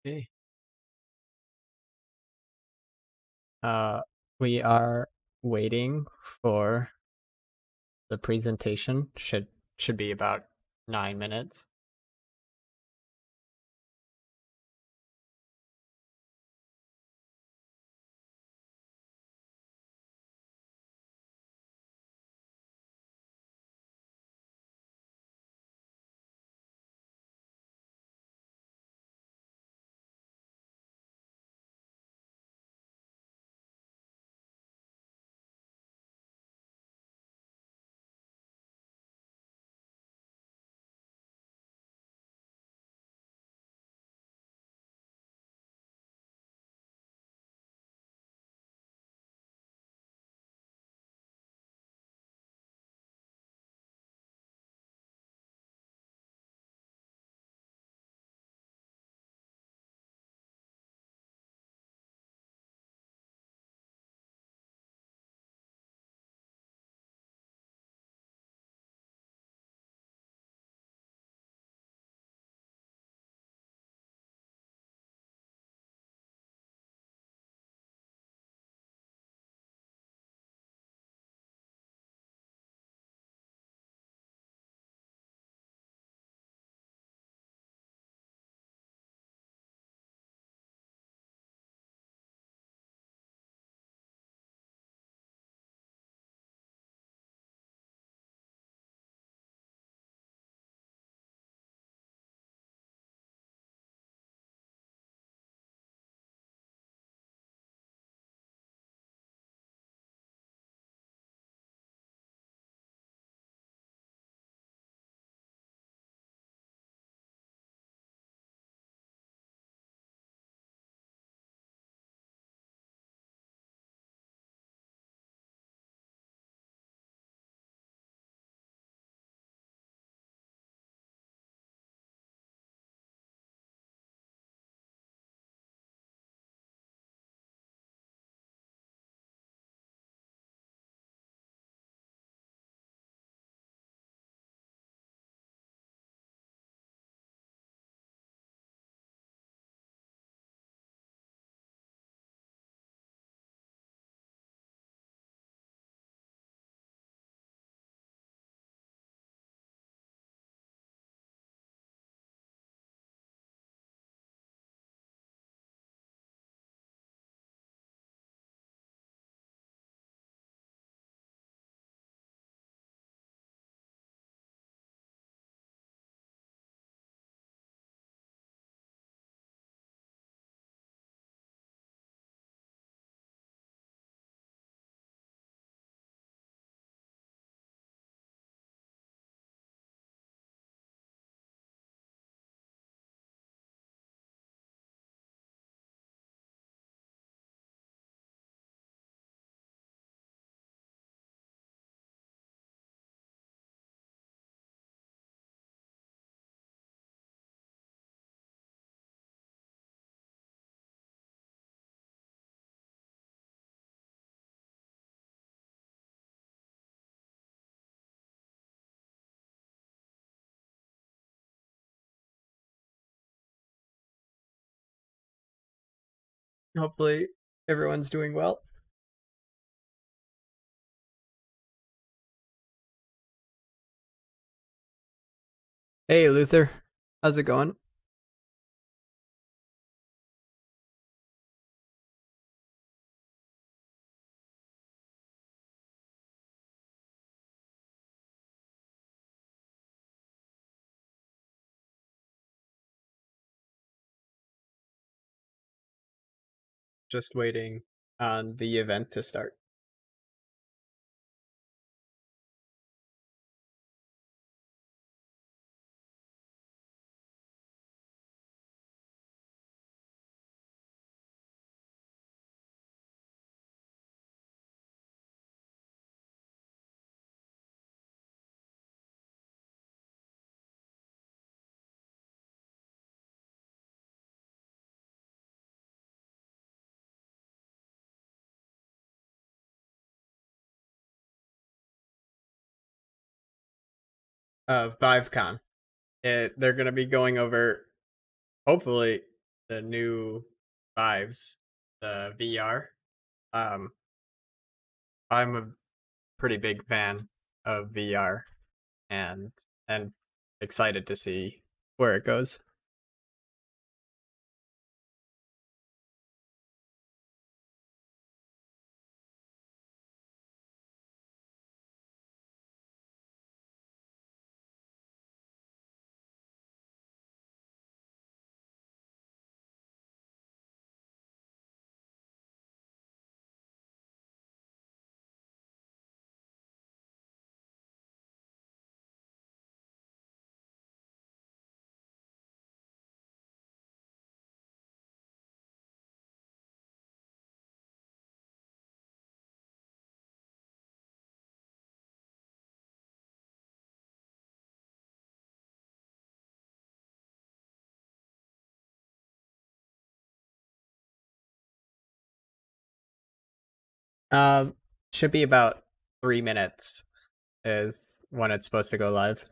Okay. Uh, we are waiting for the presentation. Should be about 9 minutes. Hopefully everyone's doing well. Hey Luther, how's it going? Just waiting on the event to start. Vivecon. They're going to be going over, hopefully, the new Vives, the VR. Um, I'm a pretty big fan of VR and and excited to see where it goes. Um, should be about 3 minutes is when it's supposed to go live.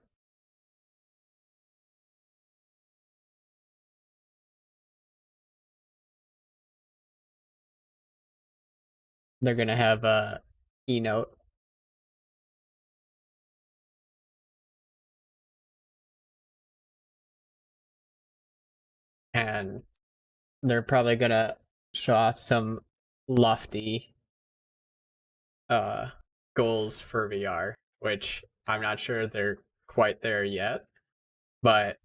They're gonna have a keynote, and they're probably gonna show off some lofty uh goals for VR, which I'm not sure they're quite there yet, but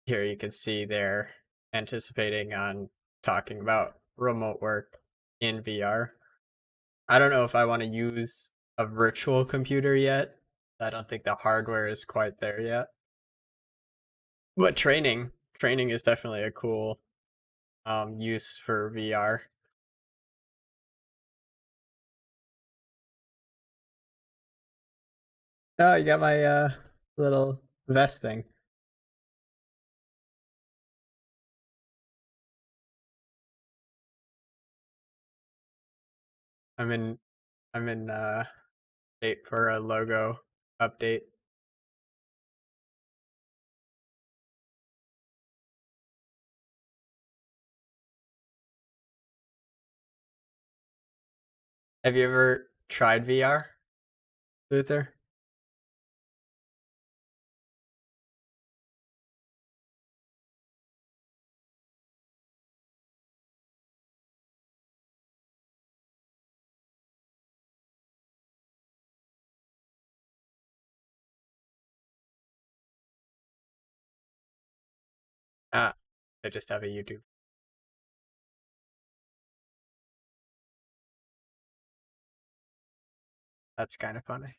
here you can see they're anticipating on talking about remote work in VR. I don't know if I want to use a virtual computer yet. I don't think the hardware is quite there yet. But training is definitely a cool use for VR. Oh, you got my little vest thing. I'm in I'm in date for a logo update. Have you ever tried VR, Luther? Ah, I just have a YouTube. That's kind of funny.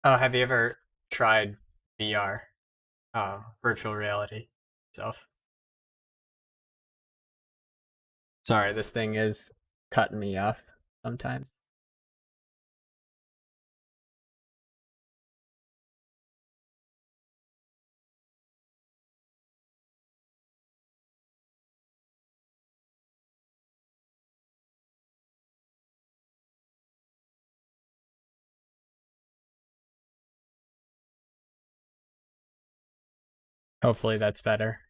Oh, have you ever tried VR, virtual reality itself? Sorry, this thing is cutting me off sometimes. Hopefully that's better.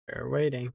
We're waiting.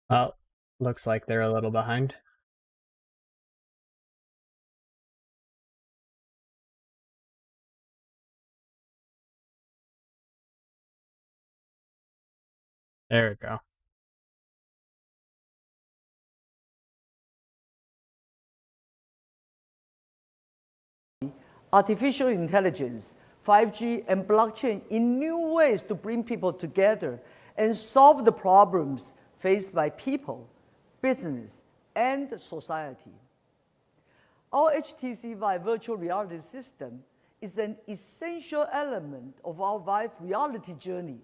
Well, looks like they're a little behind. There we go. Artificial intelligence, 5G, and blockchain in new ways to bring people together and solve the problems faced by people, business, and society. Our HTC Vive virtual reality system is an essential element of our Vive reality journey.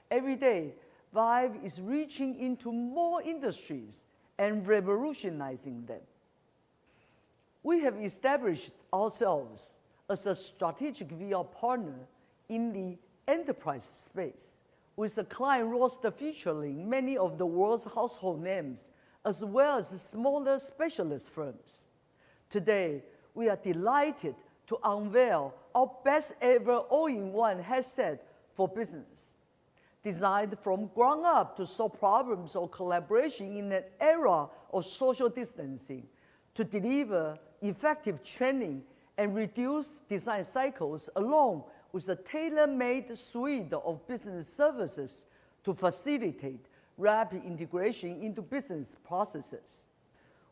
Every day, Vive is reaching into more industries and revolutionizing them. We have established ourselves as a strategic VR partner in the enterprise space, with a client roster featuring many of the world's household names, as well as smaller specialist firms. Today, we are delighted to unveil our best ever all-in-one headset for business. Designed from ground up to solve problems of collaboration in an era of social distancing, to deliver effective training and reduce design cycles, along with a tailor-made suite of business services to facilitate rapid integration into business processes.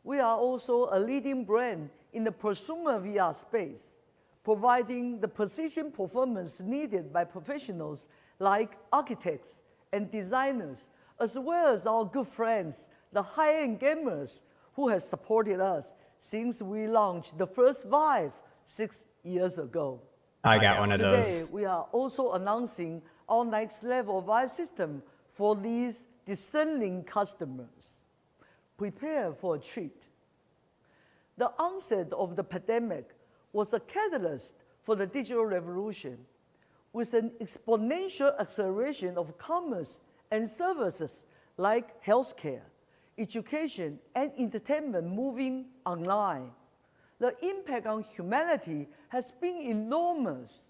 We are also a leading brand in the prosumer VR space, providing the precision performance needed by professionals like architects and designers, as well as our good friends, the high-end gamers, who have supported us since we launched the first Vive 6 years ago. I got one of those. Today, we are also announcing our next level Vive system for these discerning customers. Prepare for a treat. The onset of the pandemic was a catalyst for the digital revolution, with an exponential acceleration of commerce and services like healthcare, education, and entertainment moving online. The impact on humanity has been enormous.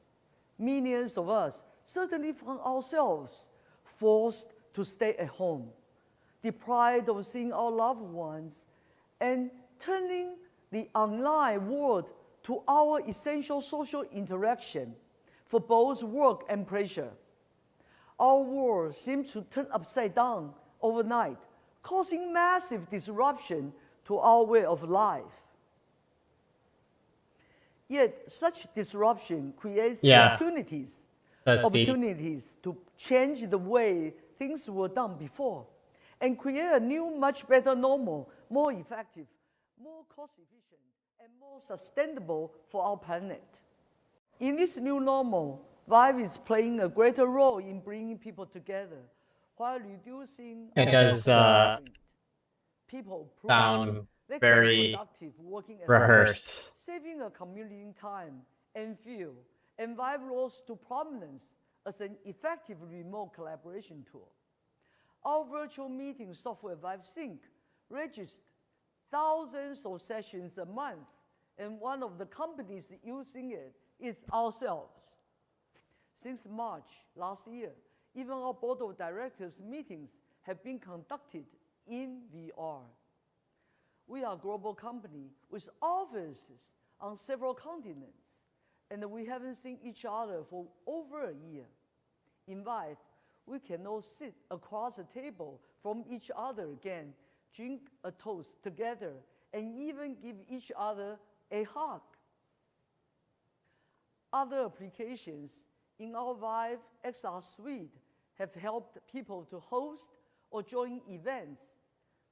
Millions of us certainly found ourselves forced to stay at home, deprived of seeing our loved ones, and turning the online world to our essential social interaction for both work and pleasure. Our world seems to turn upside down overnight, causing massive disruption to our way of life. Yet such disruption creates opportunities to change the way things were done before and create a new, much better normal, more effective, more cost-efficient, and more sustainable for our planet. In this new normal, Vive is playing a greater role in bringing people together while reducing it does people sound they very productive working at rehearsed. home, saving a commuting time and fuel, and Vive rose to prominence as an effective remote collaboration tool. Our virtual meeting software ViveSync registers thousands of sessions a month, and one of the companies using it is ourselves. Since March last year, even our board of directors meetings have been conducted in VR. We are a global company with offices on several continents, and we haven't seen each other for over a year. In Vive, we can now sit across the table from each other again, drink a toast together, and even give each other a hug. Other applications in our Vive XR suite have helped people to host or join events,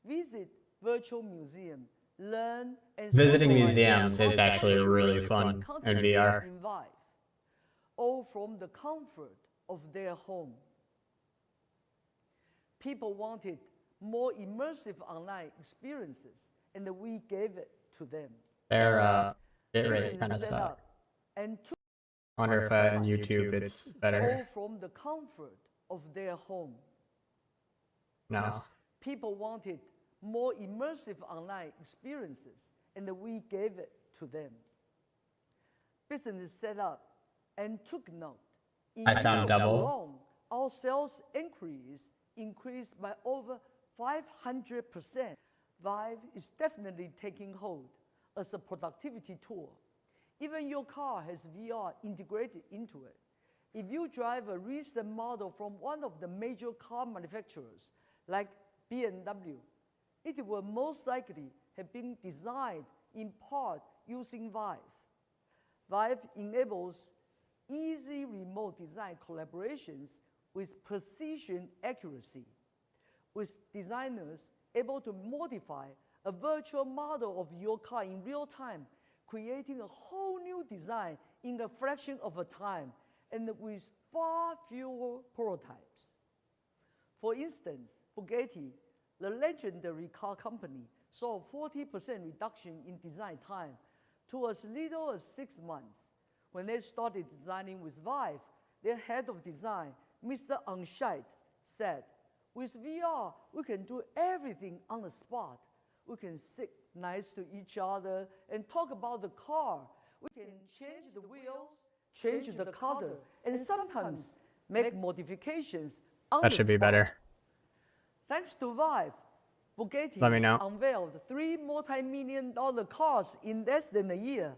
visit virtual museums, learn and visiting museums is actually really fun in VR. In Vive, all from the comfort of their home. People wanted more immersive online experiences, and we gave it to them. Their bit rate kind of sucks. And I wonder if on YouTube it's better. all from the comfort of their home. No. People wanted more immersive online experiences, and we gave it to them. Business set up and took note. I sound double. Alone, our sales inquiries increased by over 500%. Vive is definitely taking hold as a productivity tool. Even your car has VR integrated into it. If you drive a recent model from one of the major car manufacturers, like BMW, it will most likely have been designed in part using Vive. Vive enables easy remote design collaborations with precision accuracy, with designers able to modify a virtual model of your car in real time, creating a whole new design in a fraction of a time and with far fewer prototypes. For instance, Bugatti, the legendary car company, saw a 40% reduction in design time to as little as 6 months. When they started designing with Vive, their head of design, Mr. Anscheit, said, "With VR, we can do everything on the spot. We can sit nice to each other and talk about the car. We can change the wheels, change the color, and sometimes make modifications on That the should be spot." better. Thanks to Vive, Let me Bugatti know. unveiled 3 multi-million-dollar cars in less than a year,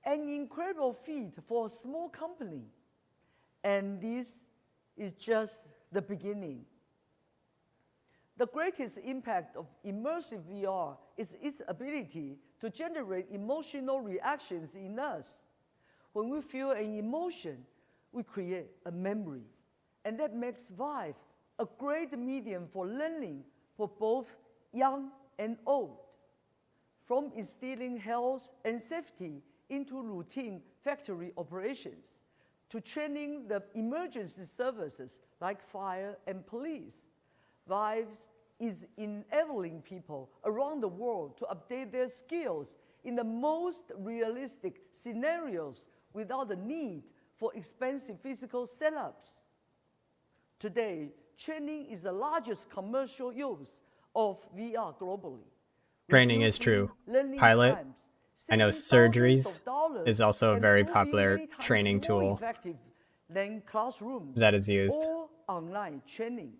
an incredible feat for a small company. And this is just the beginning. The greatest impact of immersive VR is its ability to generate emotional reactions in us. When we feel an emotion, we create a memory. And that makes Vive a great medium for learning for both young and old. From instilling health and safety into routine factory operations, to training the emergency services like fire and police, Vive is enabling people around the world to update their skills in the most realistic scenarios without the need for expensive physical setups. Today, training is the largest commercial use of VR globally. Training is true. Pilot, I know surgeries is also a very popular training tool than classrooms that is used. or online training.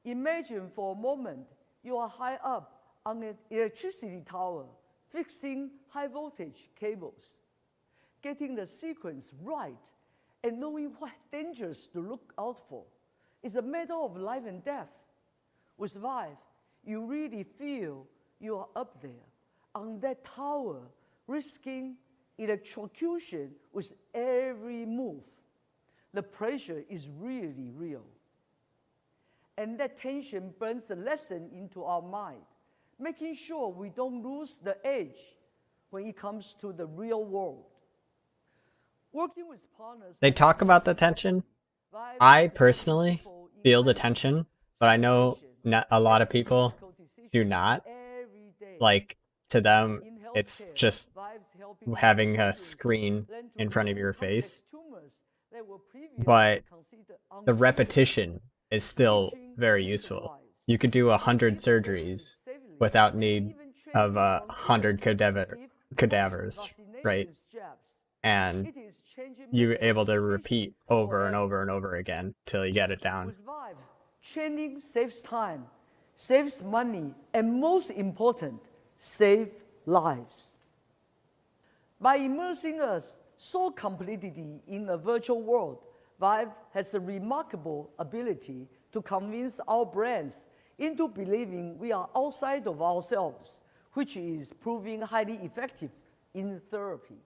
Imagine for a moment you are high up on an electricity tower fixing high voltage cables. Getting the sequence right and knowing what dangers to look out for is a matter of life and death. With Vive, you really feel you are up there on that tower, risking electrocution with every move. The pressure is really real. And that tension burns a lesson into our mind, making sure we don't lose the edge when it comes to the real world. Working with partners, They talk about the tension. I personally feel the tension, but I know not a lot of people do not. Like, to them, it's just having a screen in front of your face. But the repetition is still very useful. You could do 100 surgeries without need of 100 cadavers, right? And you're able to repeat over and over and over again till you get it down. With Vive, training saves time, saves money, and most important, saves lives. By immersing us so completely in a virtual world, Vive has a remarkable ability to convince our brains into believing we are outside of ourselves, which is proving highly effective in therapy.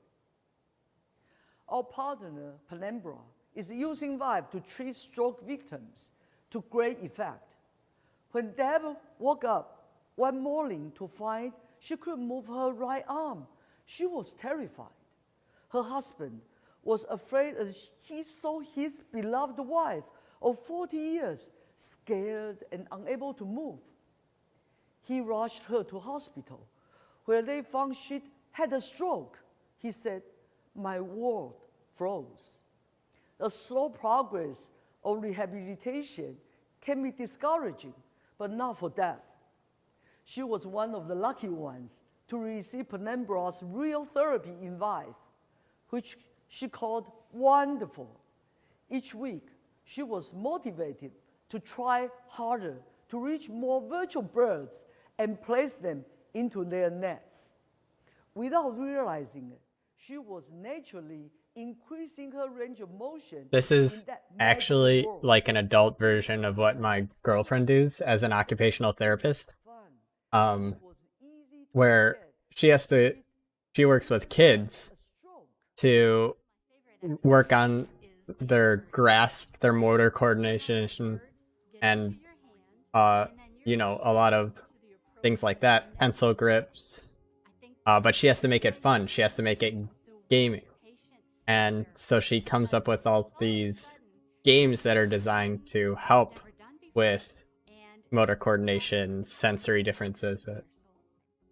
Our partner, Penumbra, is using Vive to treat stroke victims to great effect. When Deb woke up one morning to find she couldn't move her right arm, she was terrified. Her husband was afraid as he saw his beloved wife of 40 years scared and unable to move. He rushed her to hospital, where they found she had a stroke. He said, "My world froze." The slow progress of rehabilitation can be discouraging, but not for Deb. She was one of the lucky ones to receive Penumbra's real therapy in Vive, which she called wonderful. Each week, she was motivated to try harder to reach more virtual birds and place them into their nets. Without realizing it, she was naturally increasing her range of motion. This is actually like an adult version of what my girlfriend does as an occupational therapist. Where she works with kids to work on their grasp, their motor coordination, and a lot of things like that, pencil grips. But she has to make it fun. She has to make it gaming. And so she comes up with all these games that are designed to help with motor coordination, sensory differences,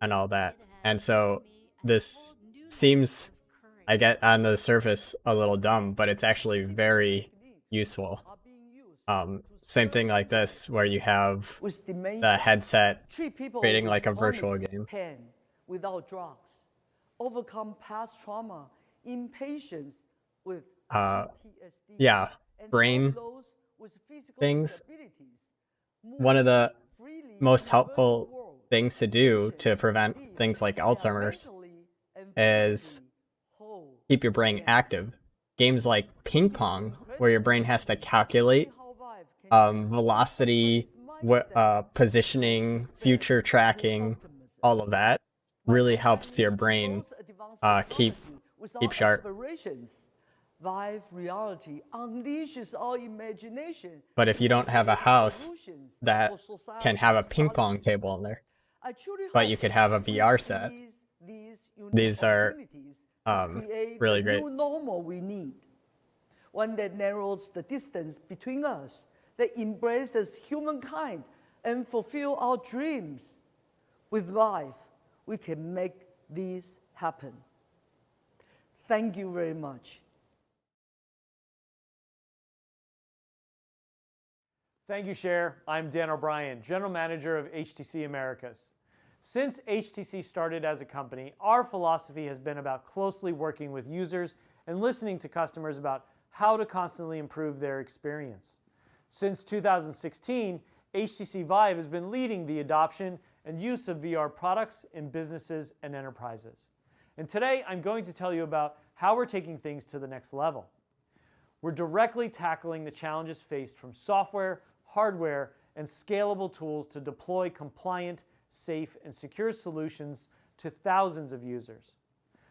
and all that. And so this seems, I get on the surface, a little dumb, but it's actually very useful. Same thing like this, where you have the headset creating like a virtual game. Without drugs, overcome past trauma in patients with PTSD, yeah, brain things. One of the most helpful things to do to prevent things like Alzheimer's is keep your brain active. Games like ping pong, where your brain has to calculate velocity, positioning, future tracking, all of that, really helps your brain keep sharp. Vive reality unleashes our imagination. But if you don't have a house that can have a ping pong table in there, but you could have a VR set, these are really great. The new normal we need, one that narrows the distance between us, that embraces humankind and fulfill our dreams. With Vive, we can make this happen. Thank you very much. Thank you, Cher. I'm Dan O'Brien, General Manager of HTC Americas. Since HTC started as a company, our philosophy has been about closely working with users and listening to customers about how to constantly improve their experience. Since 2016, HTC Vive has been leading the adoption and use of VR products in businesses and enterprises. And today, I'm going to tell you about how we're taking things to the next level. We're directly tackling the challenges faced from software, hardware, and scalable tools to deploy compliant, safe, and secure solutions to thousands of users.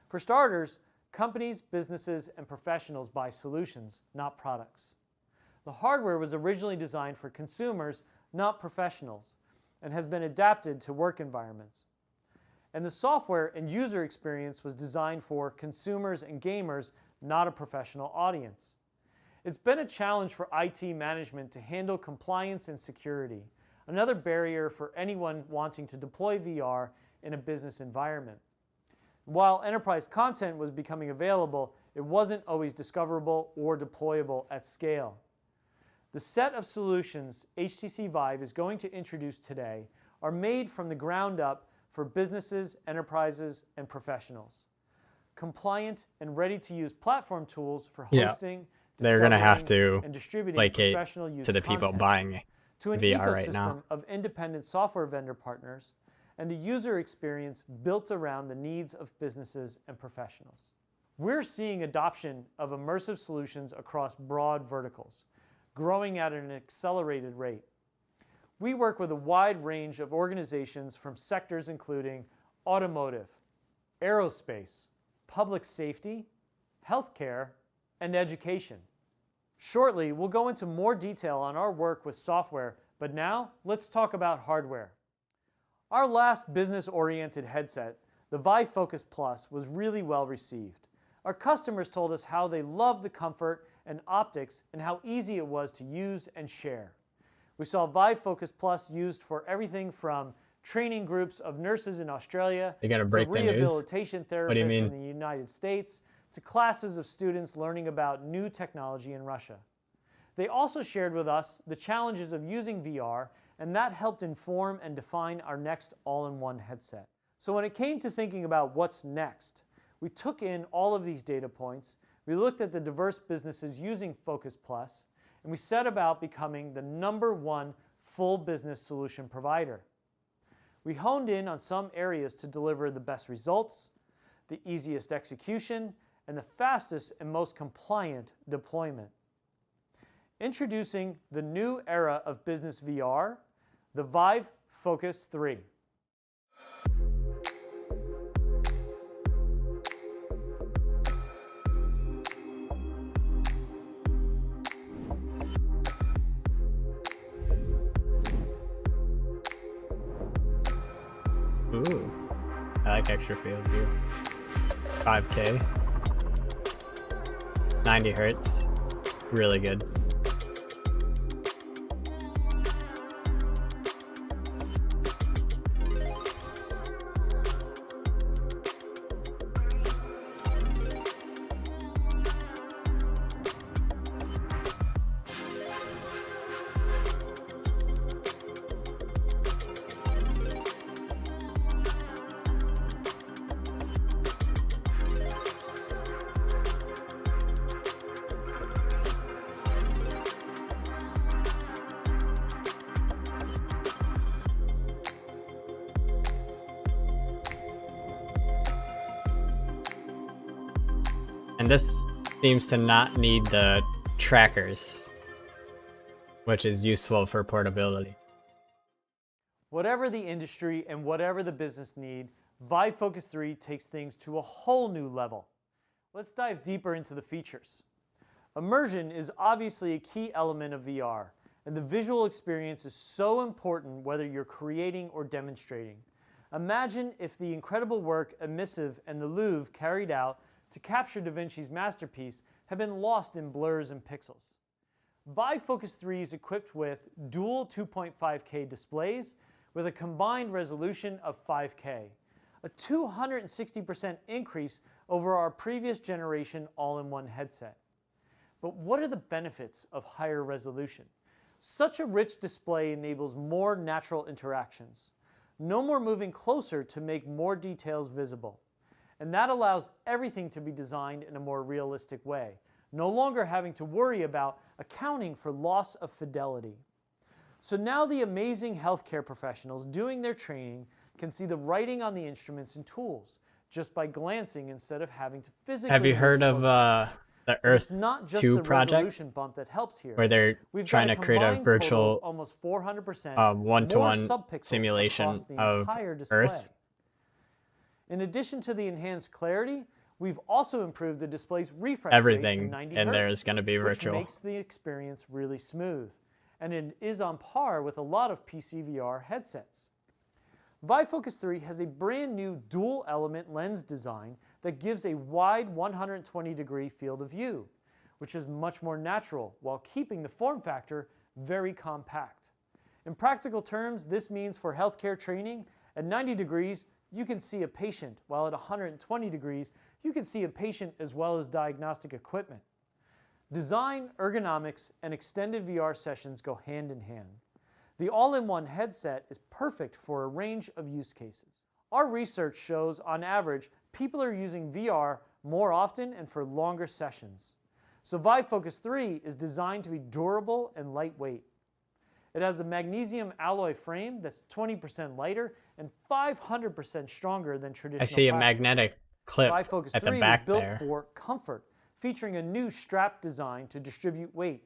For starters, companies, businesses, and professionals buy solutions, not products. The hardware was originally designed for consumers, not professionals, and has been adapted to work environments. And the software and user experience was designed for consumers and gamers, not a professional audience. It's been a challenge for IT management to handle compliance and security, another barrier for anyone wanting to deploy VR in a business environment. While enterprise content was becoming available, it wasn't always discoverable or deployable at scale. The set of solutions HTC Vive is going to introduce today are made from the ground up for businesses, enterprises, and professionals. Compliant and ready-to-use platform tools for hosting, they're going to have to and distributing placate professional use to the people content, buying to an VR ecosystem right now. of independent software vendor partners, and a user experience built around the needs of businesses and professionals. We're seeing adoption of immersive solutions across broad verticals, growing at an accelerated rate. We work with a wide range of organizations from sectors including automotive, aerospace, public safety, healthcare, and education. Shortly, we'll go into more detail on our work with software, but now let's talk about hardware. Our last business-oriented headset, the Vive Focus Plus, was really well received. Our customers told us how they loved the comfort and optics and how easy it was to use and share. We saw Vive Focus Plus used for everything from training groups of nurses in Australia to rehabilitation therapists in the United States to classes of students learning about new technology in Russia. They also shared with us the challenges of using VR, and that helped inform and define our next all-in-one headset. So when it came to thinking about what's next, we took in all of these data points, we looked at the diverse businesses using Focus Plus, and we set about becoming the #1 full business solution provider. We honed in on some areas to deliver the best results, the easiest execution, and the fastest and most compliant deployment. Introducing the new era of business VR, the Vive Focus 3. Ooh, I like extra field of view. 5K, 90 hertz, really good. And this seems to not need the trackers, which is useful for portability. Whatever the industry and whatever the business need, Vive Focus 3 takes things to a whole new level. Let's dive deeper into the features. Immersion is obviously a key element of VR, and the visual experience is so important whether you're creating or demonstrating. Imagine if the incredible work Emissive and the Louvre carried out to capture Da Vinci's masterpiece had been lost in blurs and pixels. Vive Focus 3 is equipped with dual 2.5K displays with a combined resolution of 5K, a 260% increase over our previous generation all-in-one headset. But what are the benefits of higher resolution? Such a rich display enables more natural interactions. No more moving closer to make more details visible. And that allows everything to be designed in a more realistic way, no longer having to worry about accounting for loss of fidelity. So now the amazing healthcare professionals doing their training can see the writing on the instruments and tools just by glancing instead of having to physically. Have you heard of the Earth 2 project, bump that helps here. where they're trying to create a virtual almost 400% one-to-one simulation of Earth? In addition to the enhanced clarity, we've also improved the display's refresh Everything rate to 90 in Hz, there is going to be virtual. which makes the experience really smooth, and it is on par with a lot of PC VR headsets. Vive Focus 3 has a brand new dual element lens design that gives a wide 120-degree field of view, which is much more natural while keeping the form factor very compact. In practical terms, this means for healthcare training, at 90 degrees, you can see a patient, while at 120 degrees, you can see a patient as well as diagnostic equipment. Design, ergonomics, and extended VR sessions go hand in hand. The all-in-one headset is perfect for a range of use cases. Our research shows, on average, people are using VR more often and for longer sessions. So Vive Focus 3 is designed to be durable and lightweight. It has a magnesium alloy frame that's 20% lighter and 500% stronger than traditional I see a plastic. magnetic clip Vive Focus at the 3 back was built there. for comfort, featuring a new strap design to distribute weight,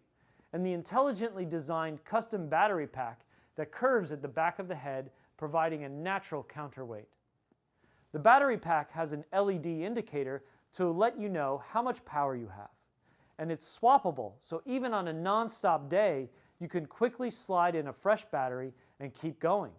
and the intelligently designed custom battery pack that curves at the back of the head, providing a natural counterweight. The battery pack has an LED indicator to let you know how much power you have, and it's swappable, so even on a non-stop day, you can quickly slide in a fresh battery and keep going.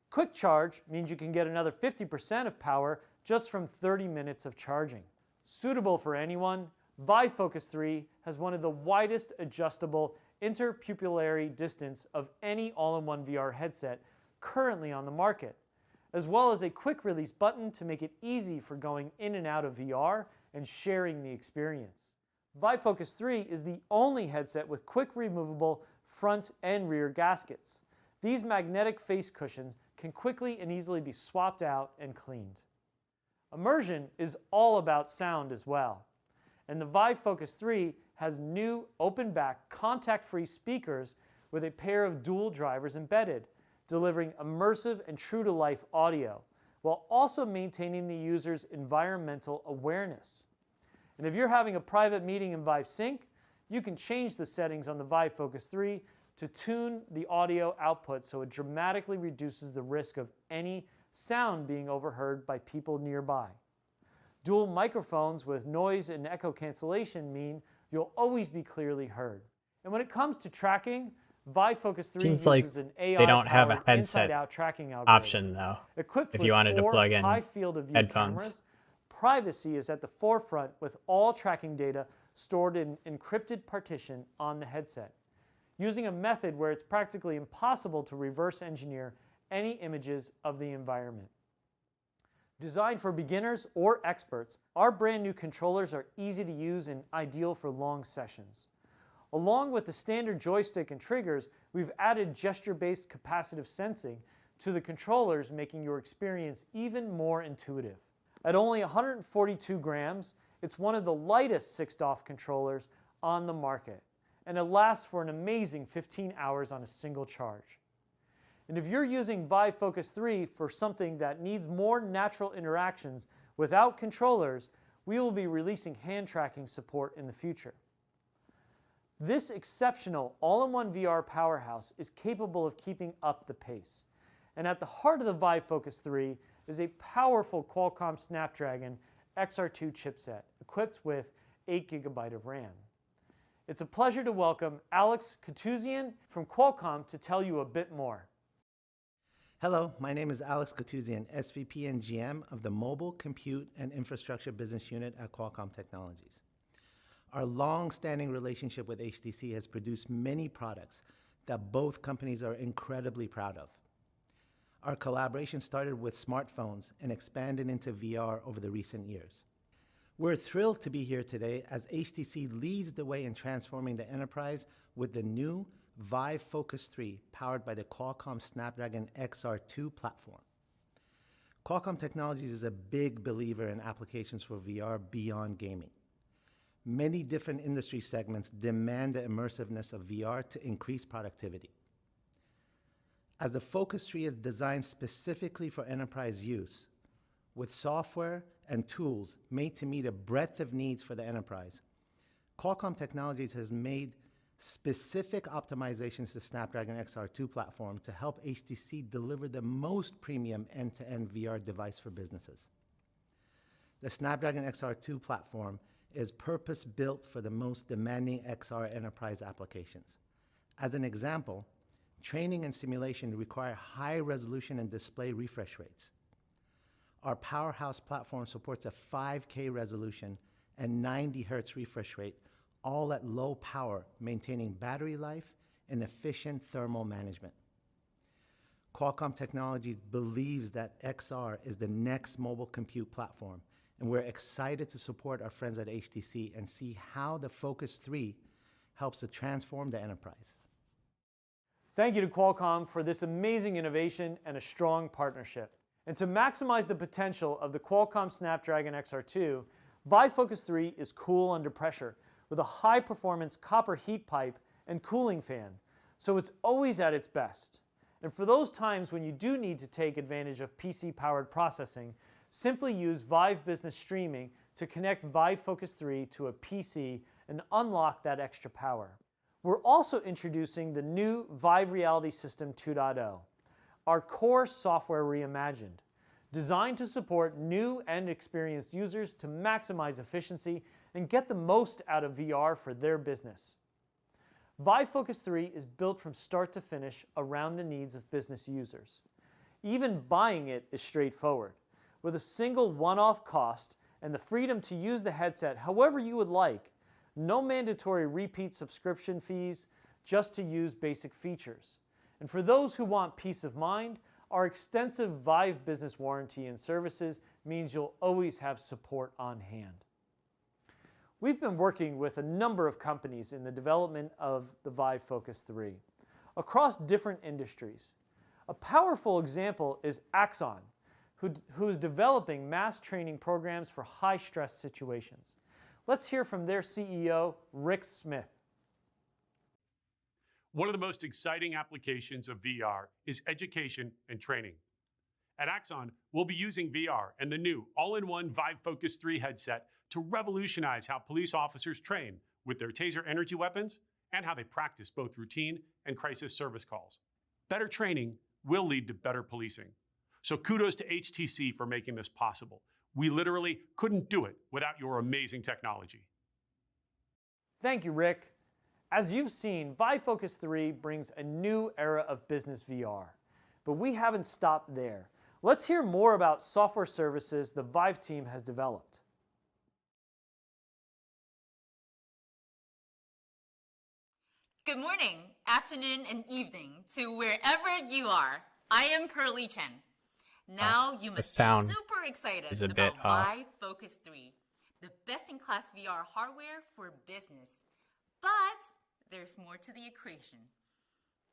Quick charge means you can get another 50% of power just from 30 minutes of charging. Suitable for anyone, Vive Focus 3 has one of the widest adjustable interpupillary distance of any all-in-one VR headset currently on the market, as well as a quick release button to make it easy for going in and out of VR and sharing the experience. Vive Focus 3 is the only headset with quick removable front and rear gaskets. These magnetic face cushions can quickly and easily be swapped out and cleaned. Immersion is all about sound as well, and the Vive Focus 3 has new open-back contact-free speakers with a pair of dual drivers embedded, delivering immersive and true-to-life audio, while also maintaining the user's environmental awareness. And if you're having a private meeting in Vive Sync, you can change the settings on the Vive Focus 3 to tune the audio output so it dramatically reduces the risk of any sound being overheard by people nearby. Dual microphones with noise and echo cancellation mean you'll always be clearly heard. And when it comes to tracking, Vive Focus 3 Seems uses like an they don't have a AI-powered headset inside-out tracking algorithm. option though. Equipped If with you wanted to 4 plug in high field of view headphones. cameras, privacy is at the forefront with all tracking data stored in encrypted partition on the headset, using a method where it's practically impossible to reverse engineer any images of the environment. Designed for beginners or experts, our brand new controllers are easy to use and ideal for long sessions. Along with the standard joystick and triggers, we've added gesture-based capacitive sensing to the controllers, making your experience even more intuitive. At only 142 grams, it's one of the lightest 6DoF controllers on the market, and it lasts for an amazing 15 hours on a single charge. And if you're using Vive Focus 3 for something that needs more natural interactions without controllers, we will be releasing hand tracking support in the future. This exceptional all-in-one VR powerhouse is capable of keeping up the pace. And at the heart of the Vive Focus 3 is a powerful Qualcomm Snapdragon XR2 chipset equipped with 8 GB of RAM. It's a pleasure to welcome Alex Katuzian from Qualcomm to tell you a bit more. Hello, my name is Alex Katuzian, SVP and GM of the Mobile, Compute, and Infrastructure Business Unit at Qualcomm Technologies. Our long-standing relationship with HTC has produced many products that both companies are incredibly proud of. Our collaboration started with smartphones and expanded into VR over the recent years. We're thrilled to be here today as HTC leads the way in transforming the enterprise with the new Vive Focus 3 powered by the Qualcomm Snapdragon XR2 platform. Qualcomm Technologies is a big believer in applications for VR beyond gaming. Many different industry segments demand the immersiveness of VR to increase productivity. As the Focus 3 is designed specifically for enterprise use, with software and tools made to meet a breadth of needs for the enterprise, Qualcomm Technologies has made specific optimizations to the Snapdragon XR2 platform to help HTC deliver the most premium end-to-end VR device for businesses. The Snapdragon XR2 platform is purpose-built for the most demanding XR enterprise applications. As an example, training and simulation require high resolution and display refresh rates. Our powerhouse platform supports a 5K resolution and 90 Hz refresh rate, all at low power, maintaining battery life and efficient thermal management. Qualcomm Technologies believes that XR is the next mobile compute platform, and we're excited to support our friends at HTC and see how the Focus 3 helps to transform the enterprise. Thank you to Qualcomm for this amazing innovation and a strong partnership. And to maximize the potential of the Qualcomm Snapdragon XR2, Vive Focus 3 is cool under pressure with a high-performance copper heat pipe and cooling fan, so it's always at its best. And for those times when you do need to take advantage of PC-powered processing, simply use Vive Business Streaming to connect Vive Focus 3 to a PC and unlock that extra power. We're also introducing the new Vive Reality System 2.0, our core software reimagined, designed to support new and experienced users to maximize efficiency and get the most out of VR for their business. Vive Focus 3 is built from start to finish around the needs of business users. Even buying it is straightforward, with a single one-off cost and the freedom to use the headset however you would like. No mandatory repeat subscription fees, just to use basic features. And for those who want peace of mind, our extensive Vive business warranty and services means you'll always have support on hand. We've been working with a number of companies in the development of the Vive Focus 3 across different industries. A powerful example is Axon, who is developing mass training programs for high-stress situations. Let's hear from their CEO, Rick Smith. One of the most exciting applications of VR is education and training. At Axon, we'll be using VR and the new all-in-one Vive Focus 3 headset to revolutionize how police officers train with their taser energy weapons and how they practice both routine and crisis service calls. Better training will lead to better policing. So kudos to HTC for making this possible. We literally couldn't do it without your amazing technology. Thank you, Rick. As you've seen, Vive Focus 3 brings a new era of business VR. But we haven't stopped there. Let's hear more about software services the Vive team has developed. Good morning, afternoon, and evening to wherever you are. I am Pearly Chen. Now you must be sound super excited is a about bit off. Vive Focus 3, the best-in-class VR hardware for business. But there's more to the equation.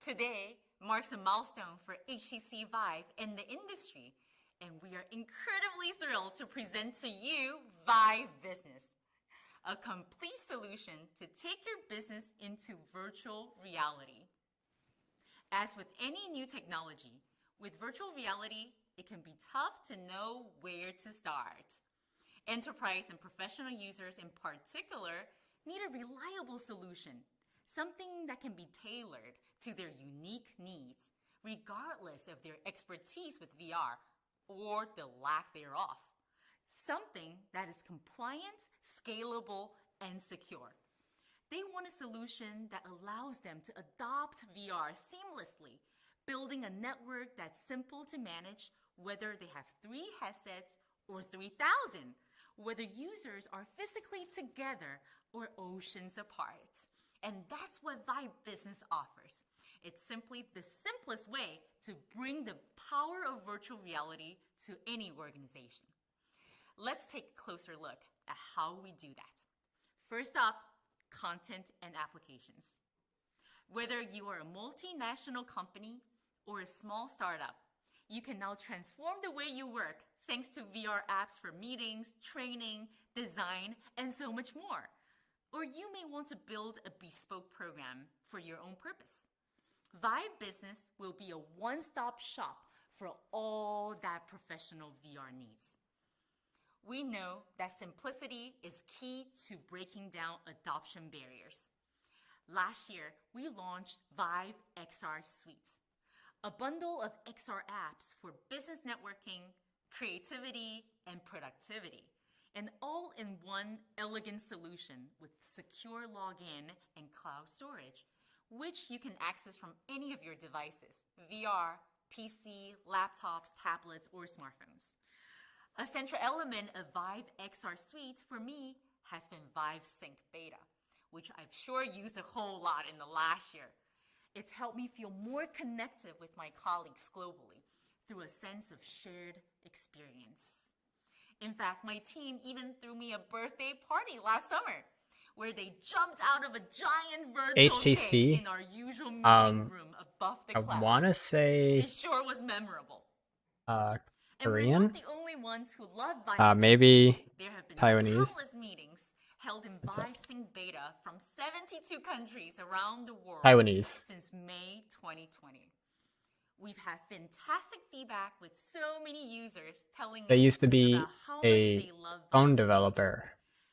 Today marks a milestone for HTC Vive and the industry, and we are incredibly thrilled to present to you Vive Business, a complete solution to take your business into virtual reality. As with any new technology, with virtual reality, it can be tough to know where to start. Enterprise and professional users in particular need a reliable solution, something that can be tailored to their unique needs, regardless of their expertise with VR or the lack thereof. Something that is compliant, scalable, and secure. They want a solution that allows them to adopt VR seamlessly, building a network that's simple to manage, whether they have 3 headsets or 3,000, whether users are physically together or oceans apart. And that's what Vive Business offers. It's simply the simplest way to bring the power of virtual reality to any organization. Let's take a closer look at how we do that. First up, content and applications. Whether you are a multinational company or a small startup, you can now transform the way you work thanks to VR apps for meetings, training, design, and so much more. Or you may want to build a bespoke program for your own purpose. Vive Business will be a one-stop shop for all that professional VR needs. We know that simplicity is key to breaking down adoption barriers. Last year, we launched Vive XR Suite, a bundle of XR apps for business networking, creativity, and productivity, an all-in-one elegant solution with secure login and cloud storage, which you can access from any of your devices, VR, PC, laptops, tablets, or smartphones. A central element of Vive XR Suite for me has been Vive Sync Beta, which I've sure used a whole lot in the last year. It's helped me feel more connected with my colleagues globally through a sense of shared experience. In fact, my team even threw me a birthday party last summer where they jumped out of a giant virtual HTC, cake in our usual meeting room above the I clouds. want to say It sure was memorable. And we're Korean, not the only ones who love Vive Sync. maybe There have been Taiwanese. countless meetings held in Vive Sync Beta from 72 countries around the world Taiwanese. since May 2020. We've had fantastic feedback with so many users telling They us used to be about how much a they love phone Vive Sync. developer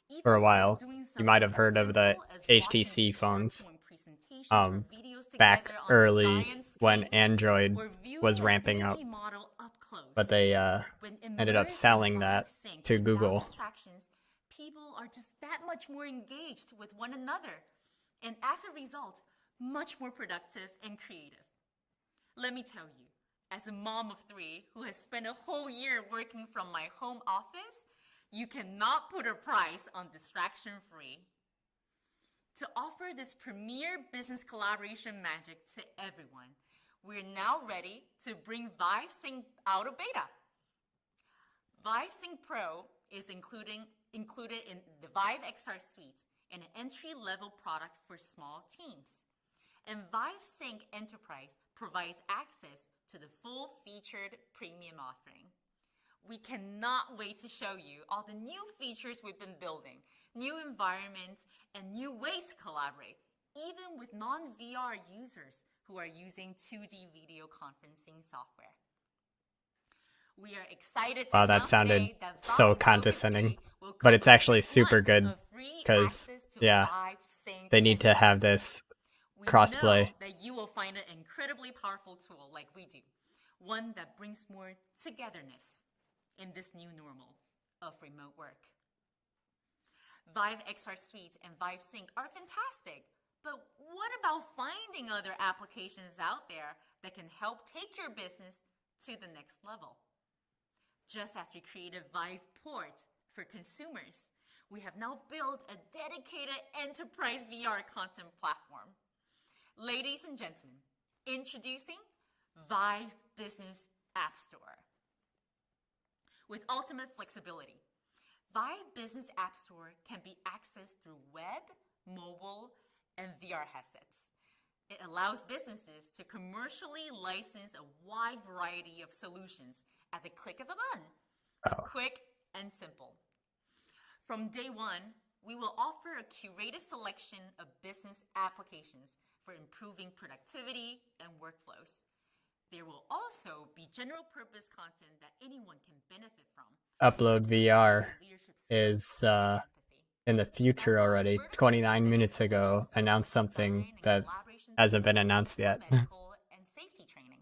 Even for a from while. doing You might something have heard as of the simple as watching HTC phones PowerPoint presentations or videos back together on a early giant when screen, Android or viewing was a ramping 3D up, model up close. but they When ended up immersed in selling Vive that Sync to without Google. distractions, people are just that much more engaged with one another, and as a result, much more productive and creative. Let me tell you, as a mom of 3 who has spent a whole year working from my home office, you cannot put a price on distraction-free. To offer this premier business collaboration magic to everyone, we're now ready to bring Vive Sync out of beta. Vive Sync Pro is included in the Vive XR Suite and an entry-level product for small teams. And Vive Sync Enterprise provides access to the full-featured premium offering. We cannot wait to show you all the new features we've been building, new environments, and new ways to collaborate, even with non-VR users who are using 2D video conferencing software. We are excited to Wow, that announce sounded today that so Vive Focus condescending, 3 will but come it's with actually 6 super months good of free because, access to yeah, Vive Sync they need and to have Focus. this We crossplay. know that you will find an incredibly powerful tool like we do, one that brings more togetherness in this new normal of remote work. Vive XR Suite and Vive Sync are fantastic, but what about finding other applications out there that can help take your business to the next level? Just as we created Vive Port for consumers, we have now built a dedicated enterprise VR content platform. Ladies and gentlemen, introducing Vive Business App Store. With ultimate flexibility, Vive Business App Store can be accessed through web, mobile, and VR headsets. It allows businesses to commercially license a wide variety of solutions at the click of a button. Oh. Quick and simple. From day one, we will offer a curated selection of business applications for improving productivity and workflows. There will also be general purpose content that anyone can benefit from. Upload VR is in the future already. 29 minutes ago, announced something that hasn't been announced yet. Medical and safety training.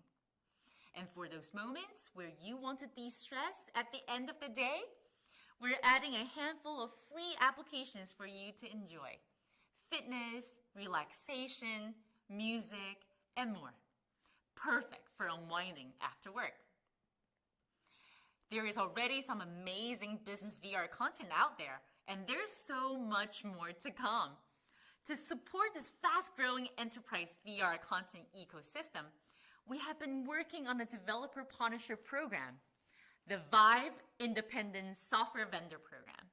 And for those moments where you want to de-stress at the end of the day, we're adding a handful of free applications for you to enjoy. Fitness, relaxation, music, and more. Perfect for unwinding after work. There is already some amazing business VR content out there, and there's so much more to come. To support this fast-growing enterprise VR content ecosystem, we have been working on a developer partnership program, the Vive Independent Software Vendor Program,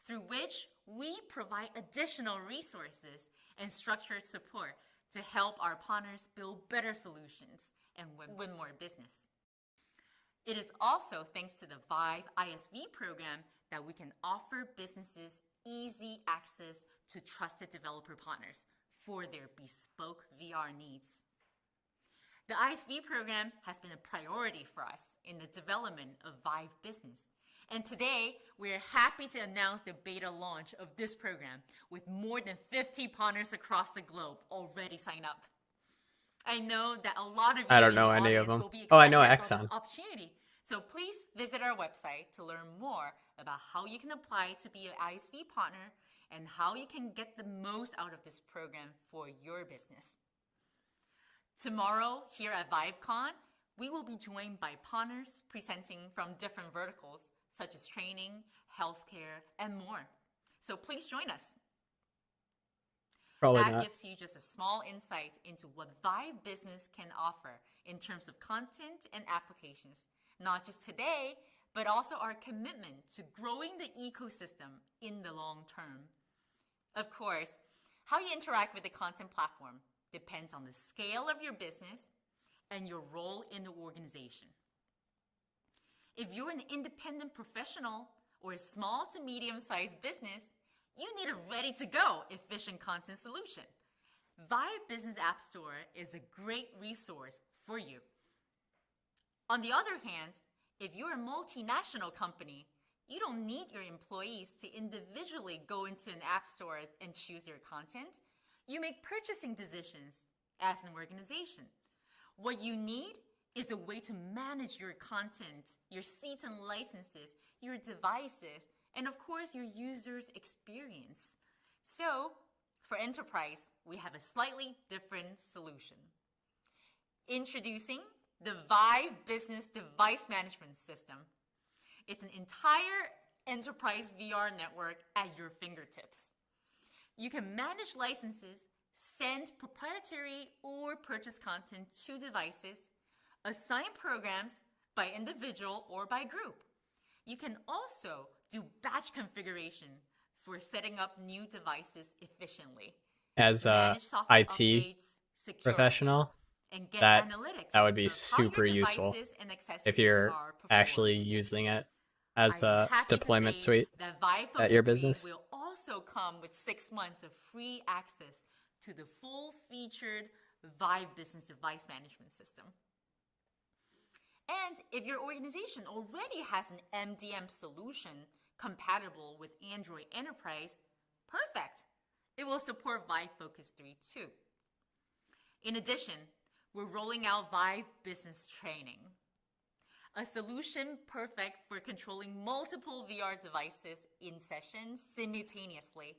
through which we provide additional resources and structured support to help our partners build better solutions and win more business. It is also thanks to the Vive ISV program that we can offer businesses easy access to trusted developer partners for their bespoke VR needs. The ISV program has been a priority for us in the development of Vive Business. And today, we're happy to announce the beta launch of this program with more than 50 partners across the globe already signed up. I know that a lot of you I don't in know the any of audience them. will be Oh, I know excited about this Exxon. opportunity. So please visit our website to learn more about how you can apply to be an ISV partner and how you can get the most out of this program for your business. Tomorrow, here at Vivecon, we will be joined by partners presenting from different verticals, such as training, healthcare, and more. So please join us. Probably That not. gives you just a small insight into what Vive Business can offer in terms of content and applications, not just today, but also our commitment to growing the ecosystem in the long term. Of course, how you interact with the content platform depends on the scale of your business and your role in the organization. If you're an independent professional or a small to medium-sized business, you need a ready-to-go efficient content solution. Vive Business App Store is a great resource for you. On the other hand, if you're a multinational company, you don't need your employees to individually go into an app store and choose your content. You make purchasing decisions as an organization. What you need is a way to manage your content, your seats and licenses, your devices, and of course, your user's experience. So, for enterprise, we have a slightly different solution. Introducing the Vive Business Device Management System. It's an entire enterprise VR network at your fingertips. You can manage licenses, send proprietary or purchase content to devices, assign programs by individual or by group. You can also do batch configuration for setting up new devices efficiently. As a Manage software IT updates securely, professional, and get that analytics would be of how your super useful devices and if accessories you're are performing. actually using it as I'm a happy to deployment say suite that Vive at your Focus 3 business. will also come with 6 months of free access to the full-featured Vive Business Device Management System. And if your organization already has an MDM solution compatible with Android Enterprise, perfect. It will support Vive Focus 3 too. In addition, we're rolling out Vive Business Training, a solution perfect for controlling multiple VR devices in session simultaneously.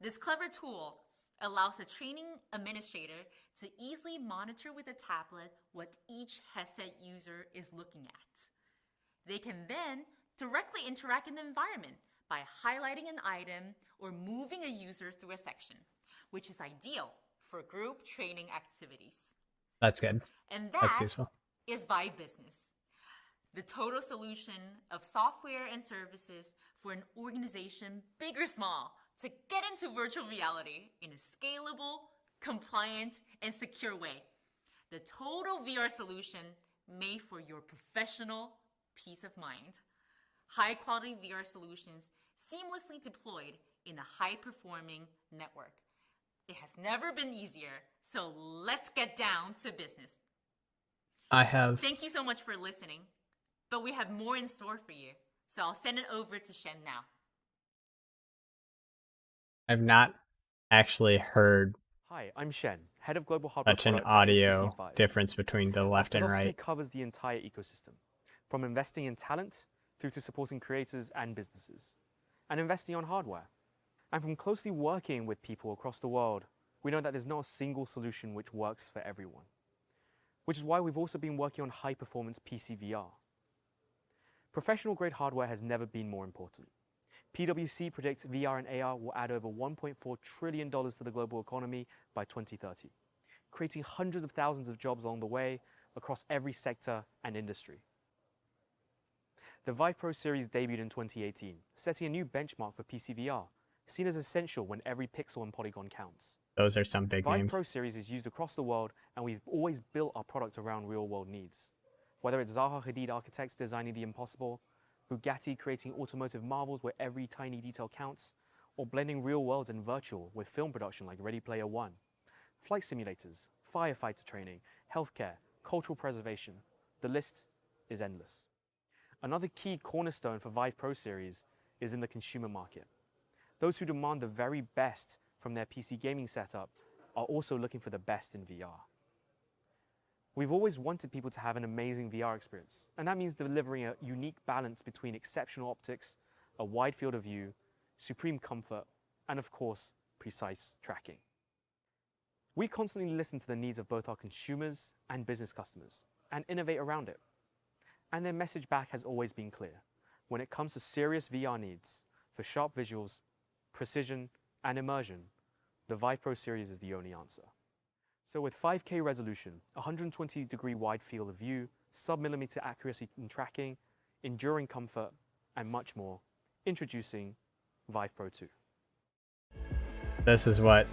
This clever tool allows the training administrator to easily monitor with a tablet what each headset user is looking at. They can then directly interact in the environment by highlighting an item or moving a user through a section, which is ideal for group training activities. That's good. And That's that useful. is Vive Business, the total solution of software and services for an organization, big or small, to get into virtual reality in a scalable, compliant, and secure way. The total VR solution made for your professional peace of mind. High-quality VR solutions seamlessly deployed in a high-performing network. It has never been easier, so let's get down to business. I have Thank you so much for listening, but we have more in store for you, so I'll send it over to Shen now. I've not actually heard Hi, I'm Shen, Head of Global Hardware such an Products at HTC audio Vive. difference between the left Our and philosophy right. covers the entire ecosystem, from investing in talent through to supporting creators and businesses, and investing on hardware. And from closely working with people across the world, we know that there's not a single solution which works for everyone, which is why we've also been working on high-performance PC VR. Professional-grade hardware has never been more important. PwC predicts VR and AR will add over $1.4 trillion to the global economy by 2030, creating hundreds of thousands of jobs along the way across every sector and industry. The Vive Pro series debuted in 2018, setting a new benchmark for PC VR, seen as essential when every pixel and polygon counts. Those are some big Vive names. Pro series is used across the world, and we've always built our product around real-world needs. Whether it's Zaha Hadid architects designing the impossible, Bugatti creating automotive marvels where every tiny detail counts, or blending real worlds and virtual with film production like Ready Player One, flight simulators, firefighter training, healthcare, cultural preservation, the list is endless. Another key cornerstone for Vive Pro series is in the consumer market. Those who demand the very best from their PC gaming setup are also looking for the best in VR. We've always wanted people to have an amazing VR experience, and that means delivering a unique balance between exceptional optics, a wide field of view, supreme comfort, and of course, precise tracking. We constantly listen to the needs of both our consumers and business customers, and innovate around it. And their message back has always been clear. When it comes to serious VR needs, for sharp visuals, precision, and immersion, the Vive Pro series is the only answer. So with 5K resolution, 120-degree wide field of view, sub-millimeter accuracy in tracking, enduring comfort, and much more, introducing Vive Pro 2. This is what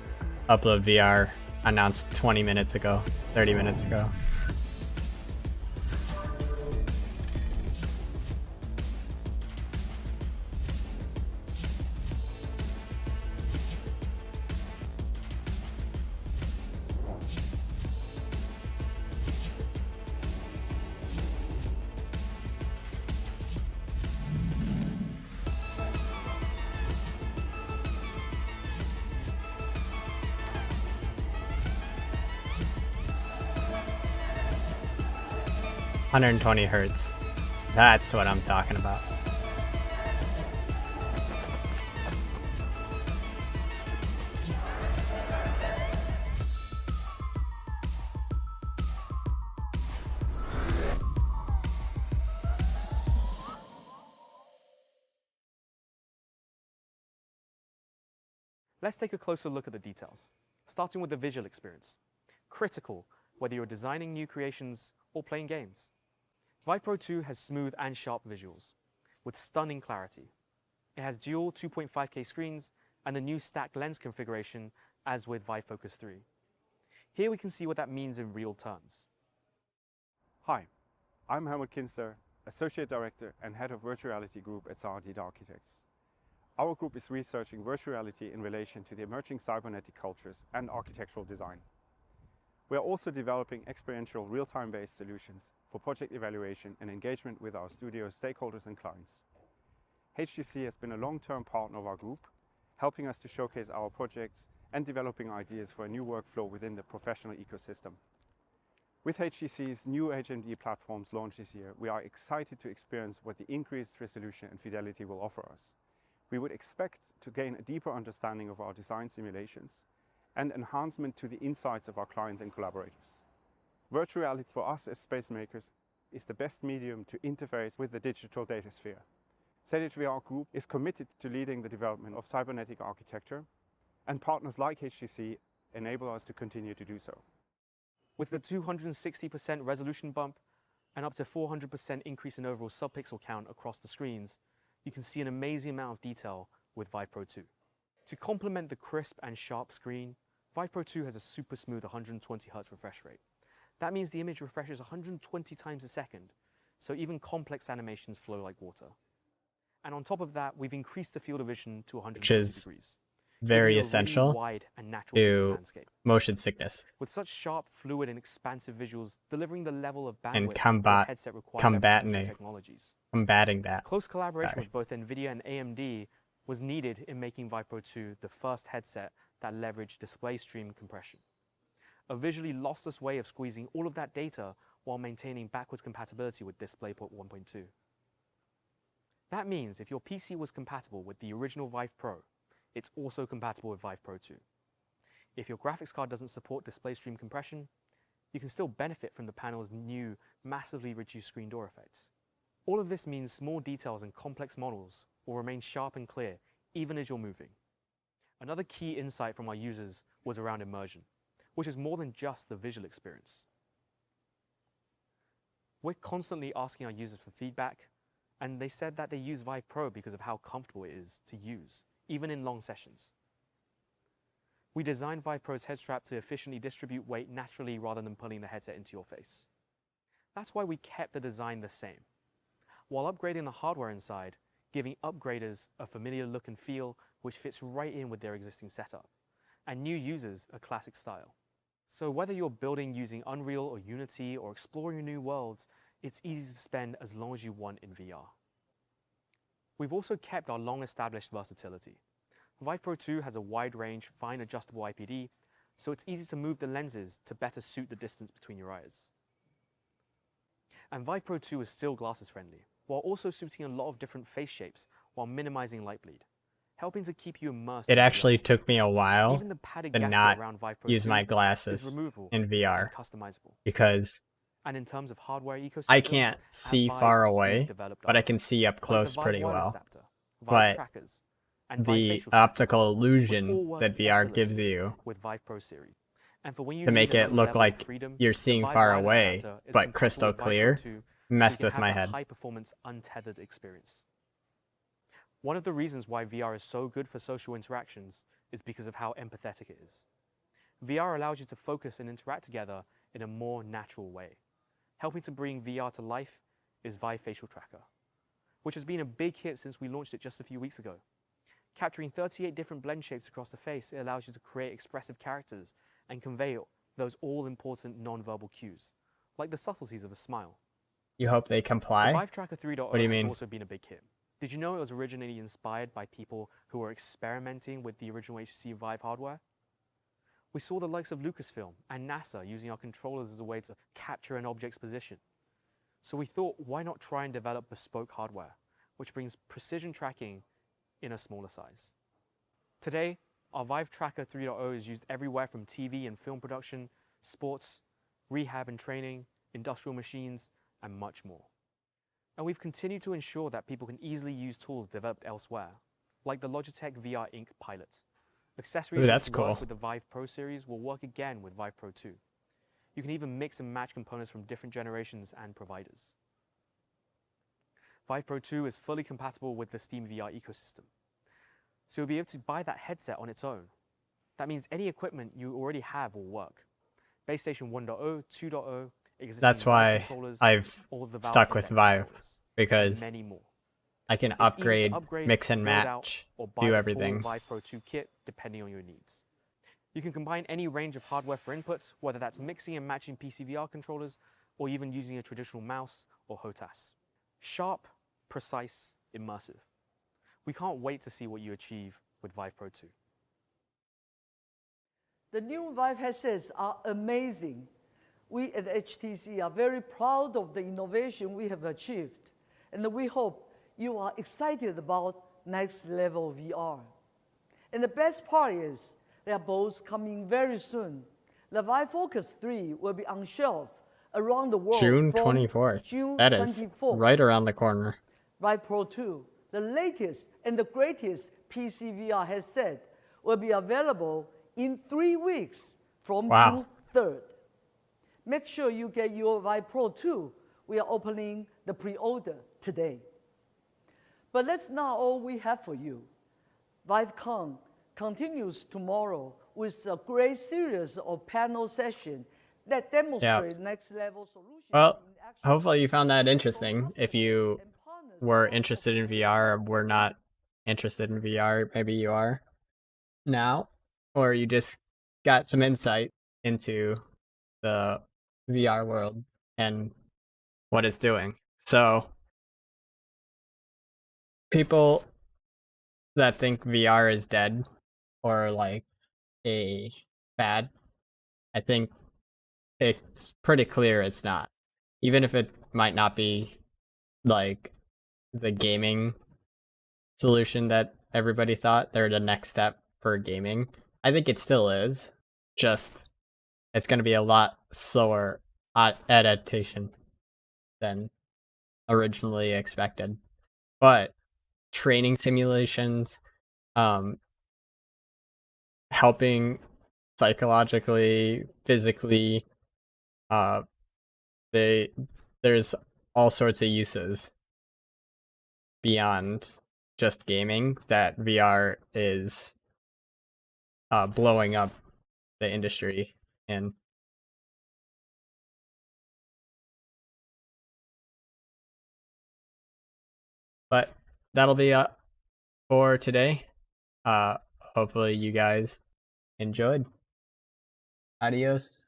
Upload VR announced 20 minutes ago, 30 minutes ago. $120 Hz. That's what I'm talking about. Let's take a closer look at the details, starting with the visual experience. Critical, whether you're designing new creations or playing games. Vive Pro 2 has smooth and sharp visuals, with stunning clarity. It has dual 2.5K screens and the new stacked lens configuration as with Vive Focus 3. Here we can see what that means in real terms. Hi, I'm Helmut Kinster, Associate Director and Head of Virtual Reality Group at Zaha Hadid Architects. Our group is researching virtual reality in relation to the emerging cybernetic cultures and architectural design. We are also developing experiential real-time based solutions for project evaluation and engagement with our studio stakeholders and clients. HTC has been a long-term partner of our group, helping us to showcase our projects and developing ideas for a new workflow within the professional ecosystem. With HTC's new HMD platforms launched this year, we are excited to experience what the increased resolution and fidelity will offer us. We would expect to gain a deeper understanding of our design simulations and enhancement to the insights of our clients and collaborators. Virtual reality for us as space makers is the best medium to interface with the digital data sphere. ZHVR Group is committed to leading the development of cybernetic architecture, and partners like HTC enable us to continue to do so. With the 260% resolution bump and up to 400% increase in overall subpixel count across the screens, you can see an amazing amount of detail with Vive Pro 2. To complement the crisp and sharp screen, Vive Pro 2 has a super smooth 120Hz refresh rate. That means the image refreshes 120 times a second, so even complex animations flow like water. And on top of that, we've increased the field of vision to 120 degrees. Very giving you a really essential wide and natural viewing to landscape. motion sickness With such sharp, fluid, and expansive visuals, delivering the level of and bandwidth that a headset requires combating technologies. that. Close collaboration Sorry. with both NVIDIA and AMD was needed in making Vive Pro 2 the first headset that leveraged display stream compression, a visually lossless way of squeezing all of that data while maintaining backwards compatibility with DisplayPort 1.2. That means if your PC was compatible with the original Vive Pro, it's also compatible with Vive Pro 2. If your graphics card doesn't support display stream compression, you can still benefit from the panel's new, massively reduced screen door effects. All of this means small details and complex models will remain sharp and clear even as you're moving. Another key insight from our users was around immersion, which is more than just the visual experience. We're constantly asking our users for feedback, and they said that they use Vive Pro because of how comfortable it is to use, even in long sessions. We designed Vive Pro's head strap to efficiently distribute weight naturally rather than pulling the headset into your face. That's why we kept the design the same, while upgrading the hardware inside, giving upgraders a familiar look and feel which fits right in with their existing setup, and new users a classic style. So whether you're building using Unreal or Unity or exploring new worlds, it's easy to spend as long as you want in VR. We've also kept our long-established versatility. Vive Pro 2 has a wide-range, fine adjustable IPD, so it's easy to move the lenses to better suit the distance between your eyes. And Vive Pro 2 is still glasses friendly, while also suiting a lot of different face shapes while minimizing light bleed, helping to keep you immersed. It actually took me a while Even the padded to gasket not around Vive Pro use 2 my is glasses removable in VR and customizable. because And in terms of hardware ecosystem, I can't see far away, but I can see up close pretty well. Adapter, Vive But trackers, and Vive the facial tracker, optical which illusion all work that VR gives effortlessly you with Vive Pro series. And for when you to need make another it look level of like freedom, you're the seeing Vive far wireless away, adapter is but compatible crystal with Vive Pro clear, 2, so you messed can with have my that head. high-performance, untethered experience. One of the reasons why VR is so good for social interactions is because of how empathetic it is. VR allows you to focus and interact together in a more natural way. Helping to bring VR to life is Vive Facial Tracker, which has been a big hit since we launched it just a few weeks ago. Capturing 38 different blend shapes across the face, it allows you to create expressive characters and convey those all-important non-verbal cues, like the subtleties of a smile. You hope they The comply? Vive Tracker 3.0 What do you has mean? also been a big hit. Did you know it was originally inspired by people who were experimenting with the original HTC Vive hardware? We saw the likes of Lucasfilm and NASA using our controllers as a way to capture an object's position. So we thought, why not try and develop bespoke hardware, which brings precision tracking in a smaller size. Today, our Vive Tracker 3.0 is used everywhere from TV and film production, sports, rehab and training, industrial machines, and much more. And we've continued to ensure that people can easily use tools developed elsewhere, like the Logitech VR Ink Pilot. Accessories Ooh, that's that work cool. with the Vive Pro series will work again with Vive Pro 2. You can even mix and match components from different generations and providers. Vive Pro 2 is fully compatible with the Steam VR ecosystem, so you'll be able to buy that headset on its own. That means any equipment you already have will work. Base Station 1.0, 2.0, existing That's Vive why controllers, I've all the Valve stuck with Index Vive, controllers, and because many more. I can It's easy upgrade, to upgrade, mix and build out, match, or buy do the everything. full Vive Pro 2 kit depending on your needs. You can combine any range of hardware for inputs, whether that's mixing and matching PCVR controllers, or even using a traditional mouse or HOTAS. Sharp, precise, immersive. We can't wait to see what you achieve with Vive Pro 2. The new Vive headsets are amazing. We at HTC are very proud of the innovation we have achieved, and we hope you are excited about next level VR. And the best part is, they are both coming very soon. The Vive Focus 3 will be on shelf around the world June from 24th. June That is 24th. right around the corner. Vive Pro 2, the latest and the greatest PC VR headset, will be available in 3 weeks from Wow. June 3rd. Make sure you get your Vive Pro 2. We are opening the pre-order today. But that's not all we have for you. Vivecon continues tomorrow with a great series of panel sessions that demonstrate next level solutions. Well, in action. hopefully you found that interesting. If you And partners were around the interested in world. VR or were not interested in VR, maybe you are now, or you just got some insight into the VR world and what it's doing. So, people that think VR is dead or like a fad, I think it's pretty clear it's not. Even if it might not be like the gaming solution that everybody thought they're the next step for gaming, I think it still is. Just it's going to be a lot slower adaptation than originally expected. But training simulations, helping psychologically, physically, uh, there's all sorts of uses beyond just gaming that VR is blowing up the industry in. But that'll be for today. Hopefully you guys enjoyed. Adios.